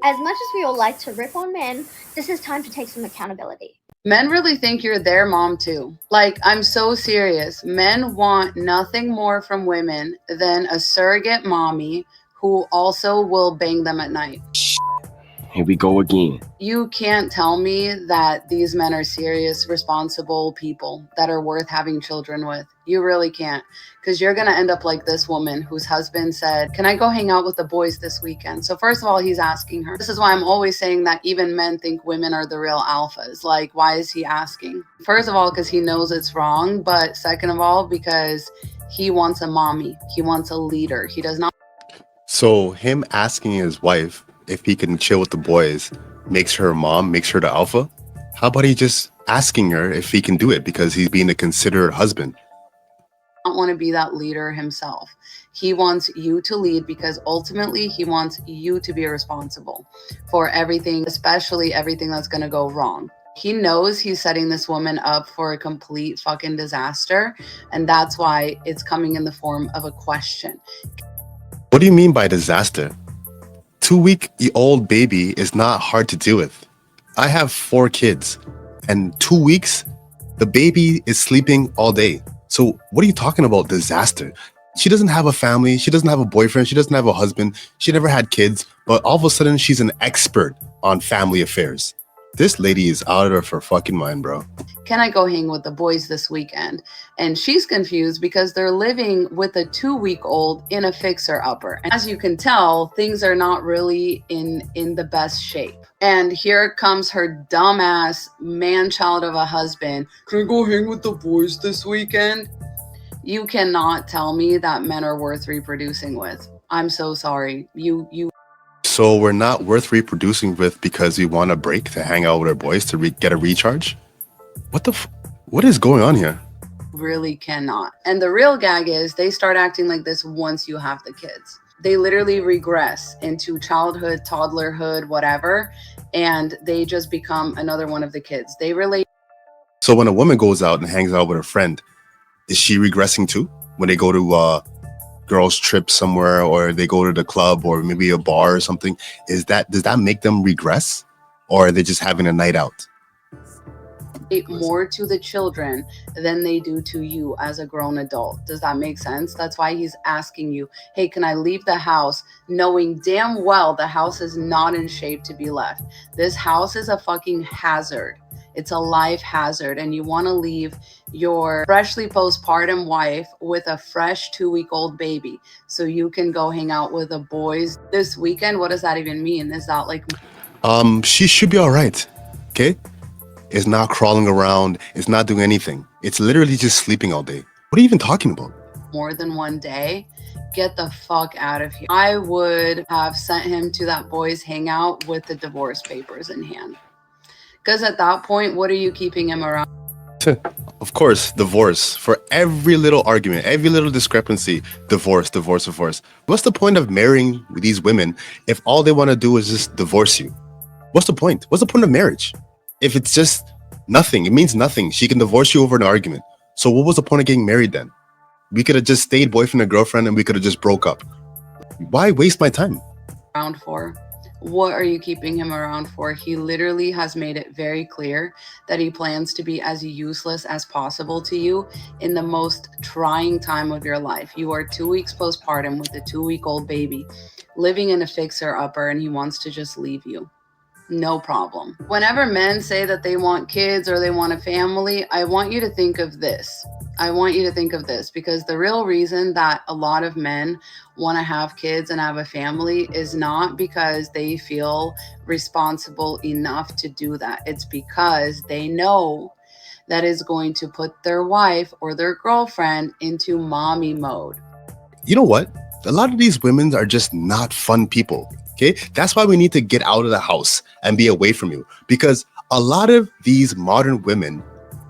As much as we all like to rip on men, this is time to take some accountability. Men really think you're their mom too. Like, I'm so serious. Men want nothing more from women than a surrogate mommy who also will bang them at night. Here we go again. You can't tell me that these men are serious, responsible people that are worth having children with. You really can't. Because you're going to end up like this woman whose husband said, "Can I go hang out with the boys this weekend?" So, first of all, he's asking her. This is why I'm always saying that even men think women are the real alphas. Like, why is he asking? First of all, because he knows it's wrong. But second of all, because he wants a mommy, he wants a leader. He does not. So him asking his wife if he can chill with the boys makes her a mom, makes her the alpha? How about he just asking her if he can do it because he's being a considerate husband? Not want to be that leader himself. He wants you to lead because ultimately he wants you to be responsible for everything, especially everything that's going to go wrong. He knows he's setting this woman up for a complete fucking disaster, and that's why it's coming in the form of a question. What do you mean by disaster? 2-week-old baby is not hard to deal with. I have 4 kids, and 2 weeks, the baby is sleeping all day. So what are you talking about, disaster? She doesn't have a family. She doesn't have a boyfriend. She doesn't have a husband. She never had kids, but all of a sudden she's an expert on family affairs. This lady is out of her fucking mind, bro. Can I go hang with the boys this weekend? And she's confused because they're living with a 2-week-old in a fixer-upper. And as you can tell, things are not really in the best shape. And here comes her dumbass man-child of a husband. Can I go hang with the boys this weekend? You cannot tell me that men are worth reproducing with. I'm so sorry. So we're not worth reproducing with because we want a break to hang out with our boys to get a recharge? What is going on here? Really cannot. And the real gag is they start acting like this once you have the kids. They literally regress into childhood, toddlerhood, whatever, and they just become another one of the kids. They relate. So when a woman goes out and hangs out with her friend, is she regressing too? When they go to girls trip somewhere, or they go to the club, or maybe a bar or something, does that make them regress, or are they just having a night out? More to the children than they do to you as a grown adult. Does that make sense? That's why he's asking you, hey, can I leave the house, knowing damn well the house is not in shape to be left. This house is a fucking hazard. It's a life hazard, and you want to leave your freshly postpartum wife with a fresh 2-week-old baby so you can go hang out with the boys this weekend. What does that even mean? Is that like... She should be all right, okay? It's not crawling around. It's not doing anything. It's literally just sleeping all day. What are you even talking about? More than one day? Get the fuck out of here. I would have sent him to that boys' hangout with the divorce papers in hand. Because at that point, what are you keeping him around? Of course, divorce. For every little argument, every little discrepancy, divorce. What's the point of marrying these women if all they want to do is just divorce you? What's the point? What's the point of marriage? If it's just nothing, it means nothing. She can divorce you over an argument. So what was the point of getting married then? We could have just stayed boyfriend and girlfriend, and we could have just broke up. Why waste my time? Around for? What are you keeping him around for? He literally has made it very clear that he plans to be as useless as possible to you in the most trying time of your life. You are 2 weeks postpartum with a 2-week-old baby, living in a fixer-upper, and he wants to just leave you. No problem. Whenever men say that they want kids or they want a family, I want you to think of this. Because the real reason that a lot of men want to have kids and have a family is not because they feel responsible enough to do that. It's because they know that is going to put their wife or their girlfriend into mommy mode. You know what? A lot of these women are just not fun people. Okay, that's why we need to get out of the house and be away from you, because a lot of these modern women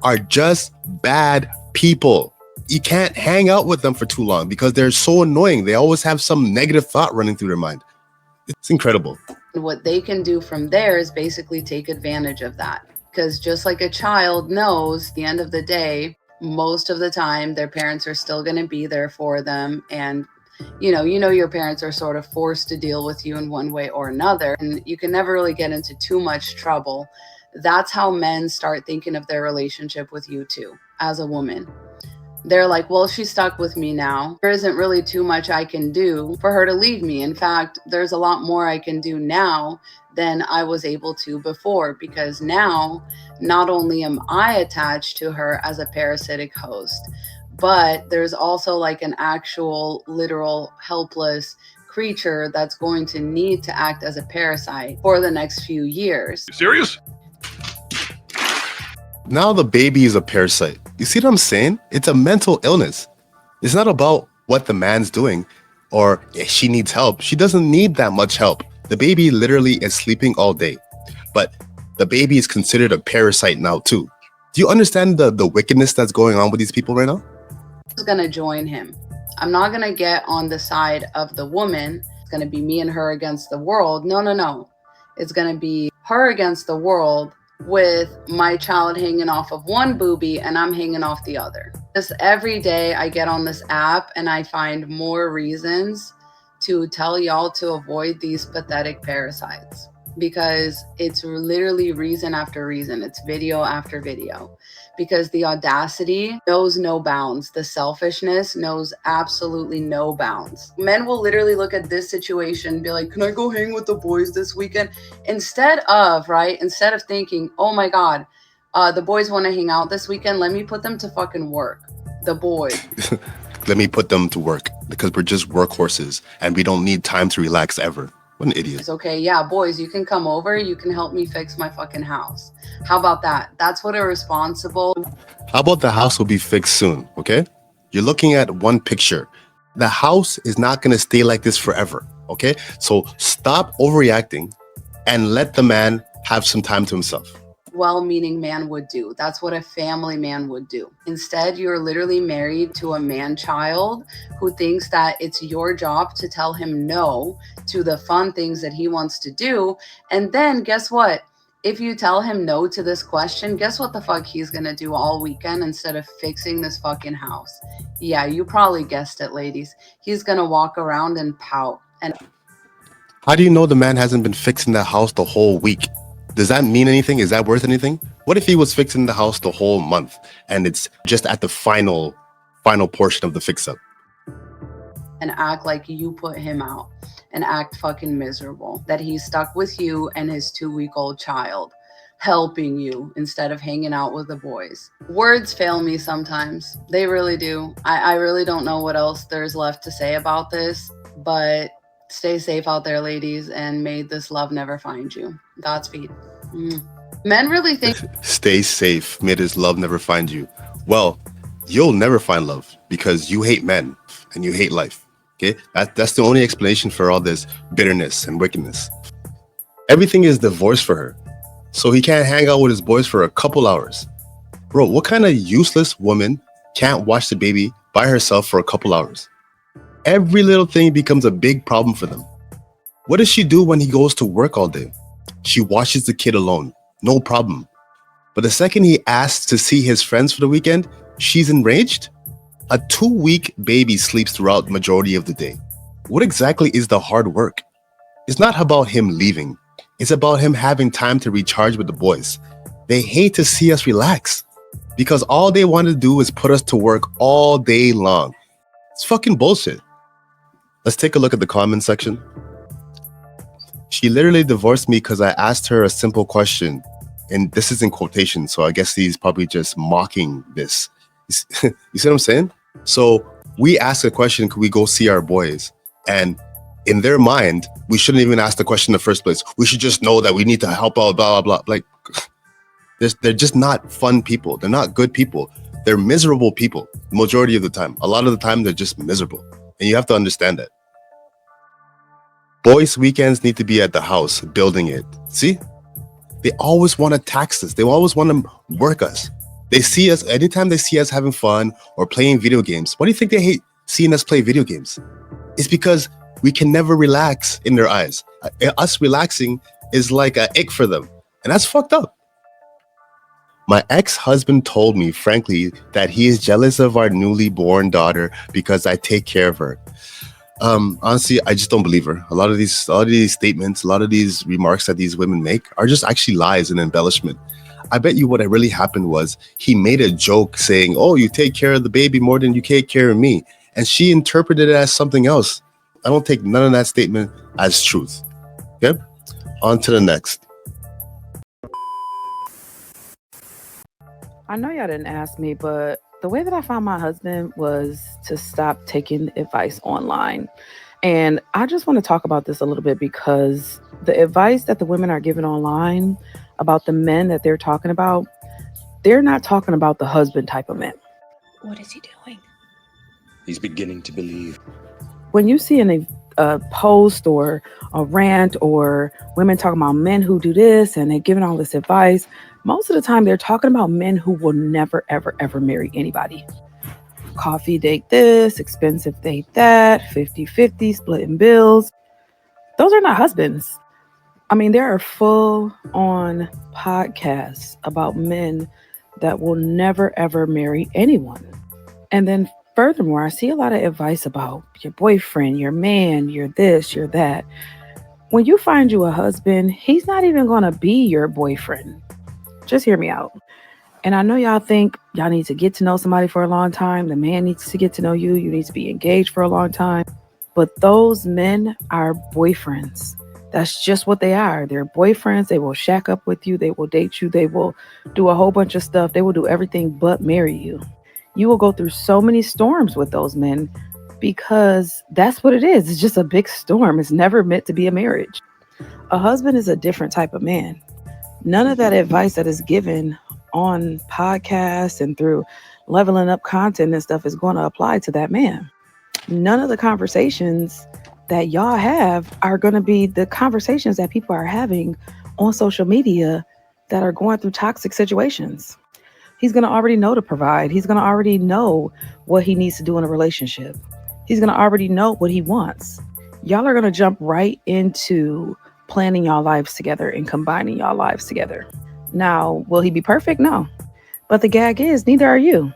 are just bad people. You can't hang out with them for too long because they're so annoying. They always have some negative thought running through their mind. It's incredible. What they can do from there is basically take advantage of that, because just like a child knows, at the end of the day, most of the time their parents are still going to be there for them, and your parents are sort of forced to deal with you in one way or another, and you can never really get into too much trouble. That's how men start thinking of their relationship with you too, as a woman. They're like, well, she's stuck with me now. There isn't really too much I can do for her to leave me. In fact, there's a lot more I can do now than I was able to before, because now not only am I attached to her as a parasitic host, but there's also like an actual literal helpless creature that's going to need to act as a parasite for the next few years. Serious? Now the baby is a parasite. You see what I'm saying? It's a mental illness. It's not about what the man's doing or if she needs help. She doesn't need that much help. The baby literally is sleeping all day. But the baby is considered a parasite now too. Do you understand the wickedness that's going on with these people right now? I'm gonna join him. I'm not gonna get on the side of the woman. It's gonna be me and her against the world. No. It's gonna be her against the world, with my child hanging off of one boobie and I'm hanging off the other. Just every day I get on this app and I find more reasons to tell y'all to avoid these pathetic parasites, because it's literally reason after reason. It's video after video, because the audacity knows no bounds. The selfishness knows absolutely no bounds. Men will literally look at this situation and be like, can I go hang with the boys this weekend? Instead of thinking, oh my God, the boys want to hang out this weekend, let me put them to fucking work. The boys. Let me put them to work, because we're just workhorses and we don't need time to relax ever. What an idiot. It's okay, yeah, boys, you can come over, you can help me fix my fucking house. How about that? That's what a responsible... How about the house will be fixed soon, okay? You're looking at one picture. The house is not going to stay like this forever, okay? So stop overreacting and let the man have some time to himself. Well-meaning man would do. That's what a family man would do. Instead, you're literally married to a man-child who thinks that it's your job to tell him no to the fun things that he wants to do. And then guess what? If you tell him no to this question, guess what the fuck he's gonna do all weekend instead of fixing this fucking house? Yeah, you probably guessed it, ladies. He's gonna walk around and pout. And how do you know the man hasn't been fixing the house the whole week? Does that mean anything? Is that worth anything? What if he was fixing the house the whole month and it's just at the final portion of the fix-up? And act like you put him out and act fucking miserable that he's stuck with you and his 2-week-old child, helping you instead of hanging out with the boys. Words fail me sometimes. They really do. I really don't know what else there's left to say about this, but stay safe out there, ladies, and may this love never find you. Godspeed. Men really think... Stay safe. May this love never find you. Well, you'll never find love because you hate men and you hate life. Okay? That's the only explanation for all this bitterness and wickedness. Everything is divorce for her. So he can't hang out with his boys for a couple hours. Bro, what kind of useless woman can't watch the baby by herself for a couple hours? Every little thing becomes a big problem for them. What does she do when he goes to work all day? She watches the kid alone, no problem. But the second he asks to see his friends for the weekend, she's enraged. A 2-week baby sleeps throughout the majority of the day. What exactly is the hard work? It's not about him leaving. It's about him having time to recharge with the boys. They hate to see us relax because all they want to do is put us to work all day long. It's fucking bullshit. Let's take a look at the comment section. She literally divorced me because I asked her a simple question. And this is in quotation, so I guess he's probably just mocking this. You see what I'm saying? So we ask a question, could we go see our boys? And in their mind, we shouldn't even ask the question in the first place. We should just know that we need to help out, blah, blah, blah. Like, they're just not fun people. They're not good people. They're miserable people, the majority of the time. A lot of the time, they're just miserable. And you have to understand that. Boys' weekends need to be at the house, building it. See? They always want to tax us. They always want to work us. They see us, anytime they see us having fun or playing video games, why do you think they hate seeing us play video games? It's because we can never relax in their eyes. Us relaxing is like an ick for them. And that's fucked up. My ex-husband told me, frankly, that he is jealous of our newly born daughter because I take care of her. Honestly, I just don't believe her. A lot of these statements, a lot of these remarks that these women make are just actually lies and embellishment. I bet you what really happened was he made a joke saying, "Oh, you take care of the baby more than you take care of me," and she interpreted it as something else. I don't take none of that statement as truth. Okay, on to the next. I know y'all didn't ask me, but the way that I found my husband was to stop taking advice online. And I just want to talk about this a little bit because the advice that the women are giving online about the men that they're talking about, they're not talking about the husband type of men. What is he doing? He's beginning to believe. When you see in a post or a rant or women talking about men who do this and they're giving all this advice, most of the time they're talking about men who will never, ever, ever marry anybody. Coffee date this, expensive date that, 50-50, splitting bills. Those are not husbands. I mean, there are full-on podcasts about men that will never, ever marry anyone. And then furthermore, I see a lot of advice about your boyfriend, your man, your this, your that. When you find you a husband, he's not even going to be your boyfriend. Just hear me out. And I know y'all think y'all need to get to know somebody for a long time. The man needs to get to know you. You need to be engaged for a long time. But those men are boyfriends. That's just what they are. They're boyfriends. They will shack up with you. They will date you. They will do a whole bunch of stuff. They will do everything but marry you. You will go through so many storms with those men because that's what it is. It's just a big storm. It's never meant to be a marriage. A husband is a different type of man. None of that advice that is given on podcasts and through leveling up content and stuff is going to apply to that man. None of the conversations that y'all have are going to be the conversations that people are having on social media that are going through toxic situations. He's going to already know to provide. He's going to already know what he needs to do in a relationship. He's going to already know what he wants. Y'all are going to jump right into planning y'all lives together and combining y'all lives together. Now, will he be perfect? No. But the gag is, neither are you.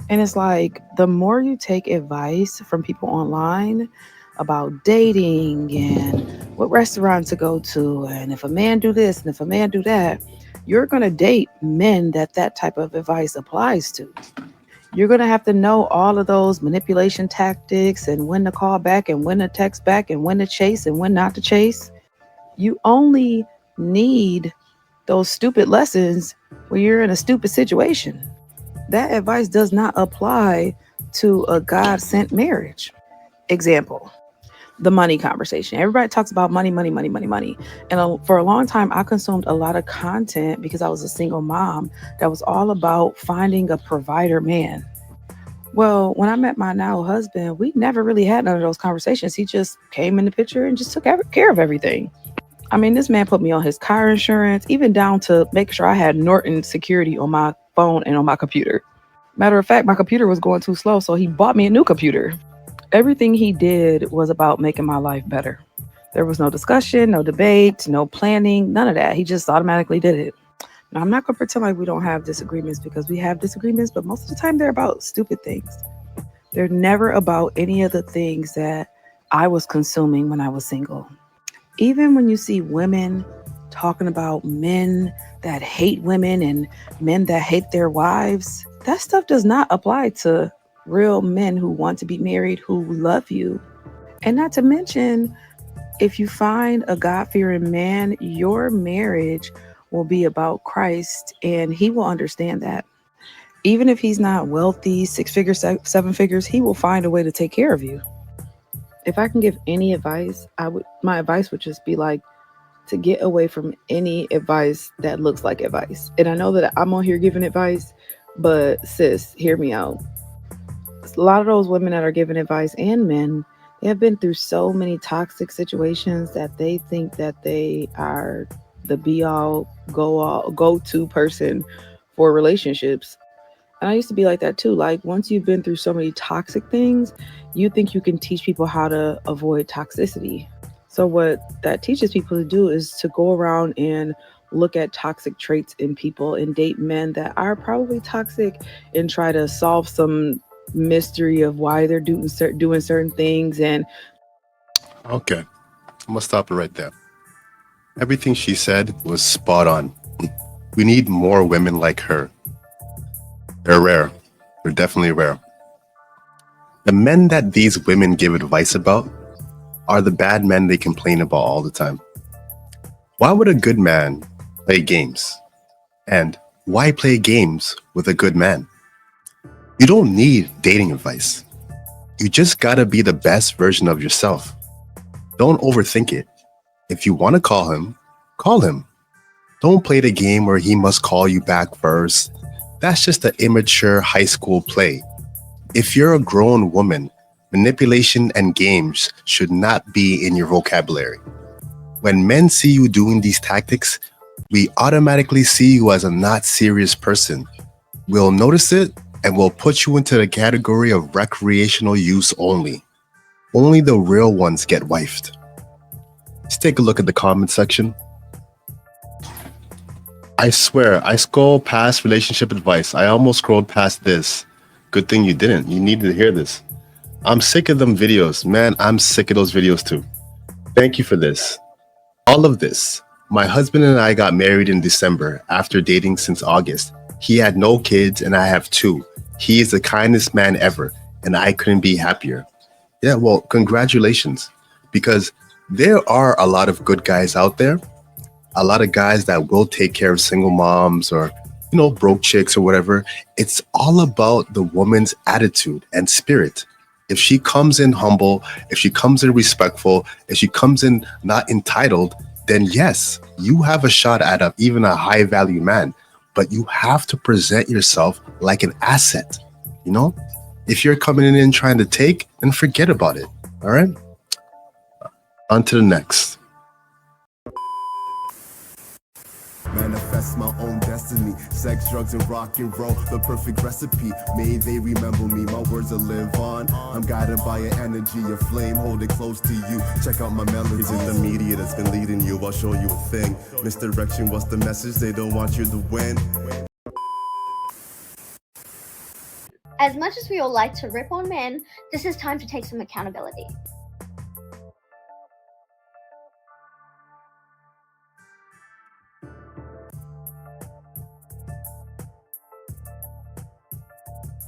And it's like, the more you take advice from people online about dating and what restaurant to go to, and if a man do this and if a man do that, you're going to date men that type of advice applies to. You're going to have to know all of those manipulation tactics and when to call back and when to text back and when to chase and when not to chase. You only need those stupid lessons when you're in a stupid situation. That advice does not apply to a God-sent marriage. Example, the money conversation. Everybody talks about money, money, money, money, money. And for a long time, I consumed a lot of content because I was a single mom that was all about finding a provider man. Well, when I met my now husband, we never really had none of those conversations. He just came in the picture and just took care of everything. I mean, this man put me on his car insurance, even down to make sure I had Norton security on my phone and on my computer. Matter of fact, my computer was going too slow, so he bought me a new computer. Everything he did was about making my life better. There was no discussion, no debate, no planning, none of that. He just automatically did it. Now, I'm not going to pretend like we don't have disagreements because we have disagreements, but most of the time they're about stupid things. They're never about any of the things that I was consuming when I was single. Even when you see women talking about men that hate women and men that hate their wives, that stuff does not apply to real men who want to be married, who love you. And not to mention, if you find a God-fearing man, your marriage will be about Christ and he will understand that. Even if he's not wealthy, 6 figures, 7 figures, he will find a way to take care of you. If I can give any advice, my advice would just be like to get away from any advice that looks like advice. And I know that I'm on here giving advice, but sis, hear me out. A lot of those women that are giving advice and men, they have been through so many toxic situations that they think that they are the be-all, go-to person for relationships. And I used to be like that too. Like, once you've been through so many toxic things, you think you can teach people how to avoid toxicity. So what that teaches people to do is to go around and look at toxic traits in people and date men that are probably toxic and try to solve some mystery of why they're doing certain things. And Okay, I'm gonna stop it right there. Everything she said was spot on. We need more women like her. They're rare. They're definitely rare. The men that these women give advice about are the bad men they complain about all the time. Why would a good man play games? And why play games with a good man? You don't need dating advice. You just gotta be the best version of yourself. Don't overthink it. If you want to call him, call him. Don't play the game where he must call you back first. That's just an immature high school play. If you're a grown woman, manipulation and games should not be in your vocabulary. When men see you doing these tactics, we automatically see you as a not serious person. We'll notice it and we'll put you into the category of recreational use only. Only the real ones get wifed. Let's take a look at the comment section. I swear, I scrolled past relationship advice. I almost scrolled past this. Good thing you didn't. You needed to hear this. I'm sick of them videos. Man, I'm sick of those videos too. Thank you for this. All of this. My husband and I got married in December after dating since August. He had no kids and I have 2. He is the kindest man ever and I couldn't be happier. Yeah, well, congratulations. Because there are a lot of good guys out there. A lot of guys that will take care of single moms or, broke chicks or whatever. It's all about the woman's attitude and spirit. If she comes in humble, if she comes in respectful, if she comes in not entitled, then yes, you have a shot at even a high value man. But you have to present yourself like an asset. If you're coming in trying to take, then forget about it. All right. On to the next. Manifest my own destiny. Sex, drugs, and rock and roll, the perfect recipe. May they remember me, my words will live on. I'm guided by an energy, a flame, hold it close to you. Check out my melodies in the media that's been leading you. I'll show you a thing. Misdirection, what's the message? They don't want you to win. As much as we all like to rip on men, this is time to take some accountability.